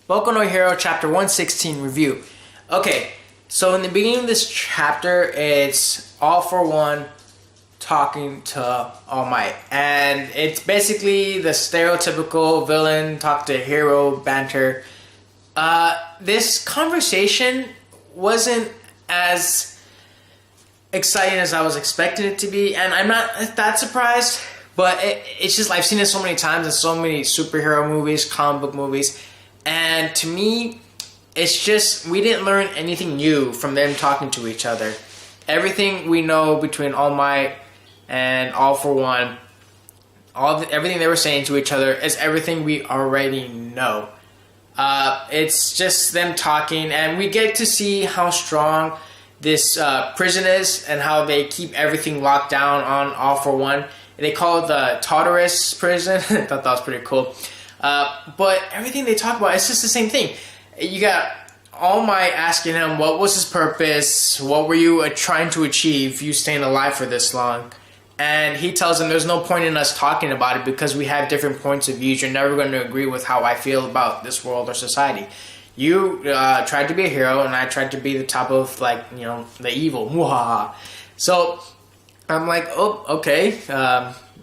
Boku no Hero Chapter 116 review. Okay, so in the beginning of this chapter, it's All for One talking to All Might. And it's basically the stereotypical villain talk to hero banter. This conversation wasn't as exciting as I was expecting it to be. And I'm not that surprised, but it's just, I've seen it so many times in so many superhero movies, comic book movies. And to me, it's just, we didn't learn anything new from them talking to each other. Everything we know between All Might and All for One, everything they were saying to each other is everything we already know. It's just them talking, and we get to see how strong this prison is and how they keep everything locked down on All for One. They call it the Tartarus prison. I thought that was pretty cool. But everything they talk about, it's just the same thing. You got All Might asking him, what was his purpose? What were you trying to achieve, you staying alive for this long? And he tells him, there's no point in us talking about it because we have different points of view. You're never going to agree with how I feel about this world or society. You tried to be a hero, and I tried to be the top of, the evil. Muhaha. So I'm like, oh, okay.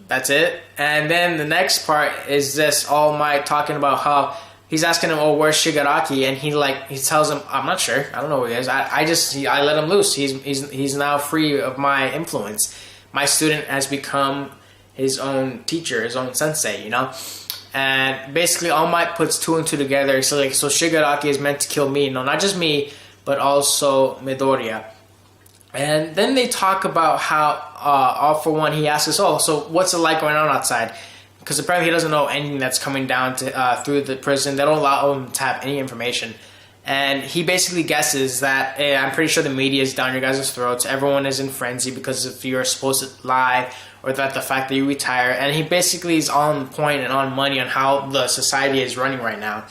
That's it. And then the next part is this All Might talking about how he's asking him, oh, where's Shigaraki? And he tells him, I'm not sure. I don't know where he is. I let him loose. He's now free of my influence. My student has become his own teacher, his own sensei, And basically All Might puts two and two together. So Shigaraki is meant to kill me. No, not just me, but also Midoriya. And then they talk about how All for One, he asks us, oh, so what's it like going on outside? Because apparently he doesn't know anything that's coming down to through the prison. They don't allow him to have any information. And he basically guesses that, hey, I'm pretty sure the media is down your guys' throats. Everyone is in frenzy because if you're supposed to lie, or that the fact that you retire. And he basically is on point and on money on how the society is running right now.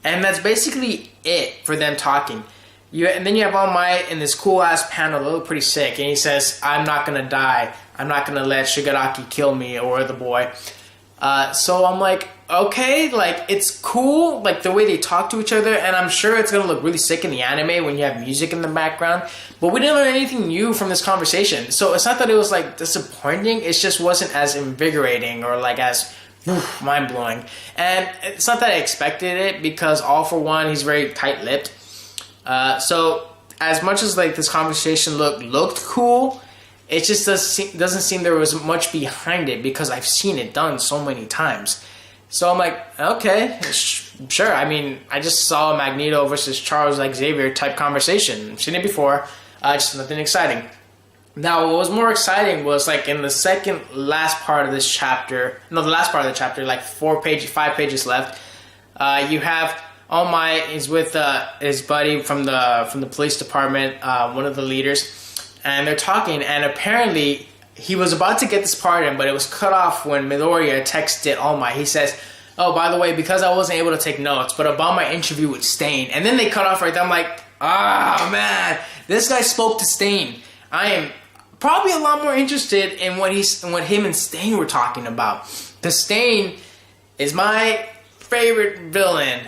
And that's basically it for them talking. And then you have All Might in this cool-ass panel that look pretty sick. And he says, I'm not going to die. I'm not going to let Shigaraki kill me or the boy. So I'm like, okay, it's cool, the way they talk to each other. And I'm sure it's going to look really sick in the anime when you have music in the background. But we didn't learn anything new from this conversation. So it's not that it was, disappointing. It just wasn't as invigorating or, as mind-blowing. And it's not that I expected it because All for One, he's very tight-lipped. So as much as this conversation looked cool, it just doesn't seem there was much behind it because I've seen it done so many times. So I'm like, okay, sure. I mean, I just saw a Magneto versus Charles Xavier type conversation. I've seen it before. Just nothing exciting. Now, what was more exciting was in the last part of this chapter. No, the last part of the chapter, 5 pages left. You have All Might is with his buddy from the police department, one of the leaders, and they're talking. And apparently, he was about to get this part in, but it was cut off when Midoriya texted All Might. He says, "Oh, by the way, because I wasn't able to take notes, but about my interview with Stain." And then they cut off right there. I'm like, man, this guy spoke to Stain. I am probably a lot more interested in what him and Stain were talking about. Because Stain is my favorite villain.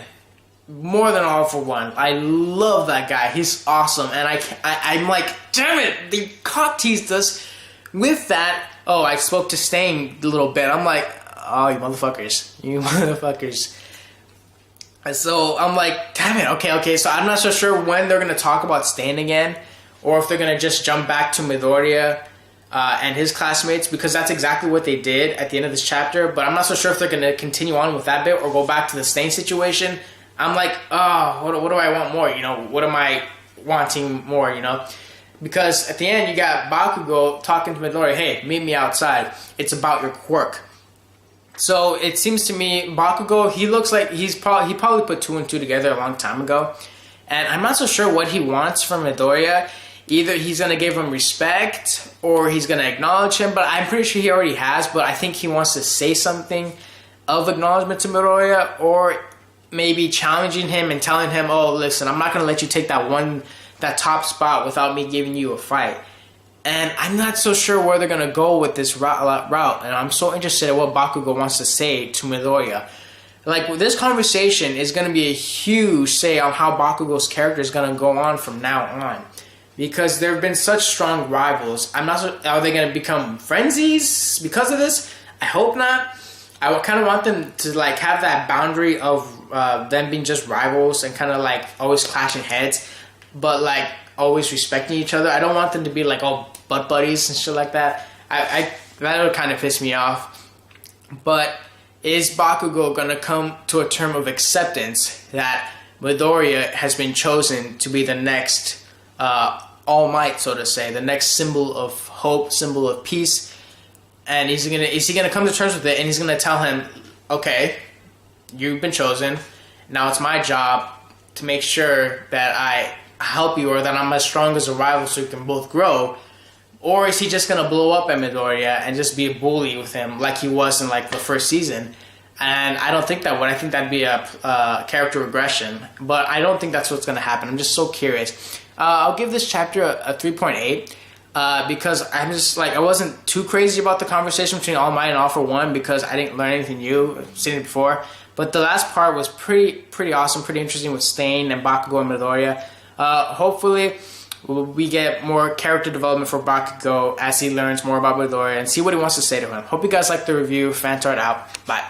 More than All for One. I love that guy. He's awesome. And I'm like, damn it, they cock teased us with that. Oh, I spoke to Stain a little bit. I'm like, oh, you motherfuckers. You motherfuckers. And so I'm like, damn it, okay. So I'm not so sure when they're going to talk about Stain again. Or if they're going to just jump back to Midoriya and his classmates. Because that's exactly what they did at the end of this chapter. But I'm not so sure if they're going to continue on with that bit or go back to the Stain situation. I'm like, what do I want more? What am I wanting more, Because at the end, you got Bakugo talking to Midoriya, hey, meet me outside. It's about your quirk. So it seems to me, Bakugo, he looks like he probably put two and two together a long time ago. And I'm not so sure what he wants from Midoriya. Either he's going to give him respect or he's going to acknowledge him. But I'm pretty sure he already has. But I think he wants to say something of acknowledgement to Midoriya, or maybe challenging him and telling him, oh, listen, I'm not going to let you take that top spot without me giving you a fight. And I'm not so sure where they're going to go with this route. And I'm so interested in what Bakugo wants to say to Midoriya. like this conversation is going to be a huge say on how Bakugo's character is going to go on from now on, because there have been such strong rivals. I'm not sure, are they going to become frenzies because of this? I hope not. I would kind of want them to like have that boundary of them being just rivals and kind of like always clashing heads, but like always respecting each other. I don't want them to be like all butt buddies and shit like that. I that would kind of piss me off. But is Bakugo gonna come to a term of acceptance that Midoriya has been chosen to be the next All Might, so to say, the next symbol of hope, symbol of peace? And is he gonna come to terms with it? And he's gonna tell him, okay, you've been chosen. Now it's my job to make sure that I help you, or that I'm as strong as a rival, so we can both grow. Or is he just gonna blow up at Midoriya and just be a bully with him like he was in like the first season? And I don't think that would. I think that'd be a character regression. But I don't think that's what's gonna happen. I'm just so curious. I'll give this chapter a 3.8. Because I'm just like, I wasn't too crazy about the conversation between All Might and All for One, because I didn't learn anything new. I've seen it before. But the last part was pretty awesome, pretty interesting with Stain and Bakugo and Midoriya. Hopefully we get more character development for Bakugo as he learns more about Midoriya and see what he wants to say to him. Hope you guys like the review. Fantart out. Bye.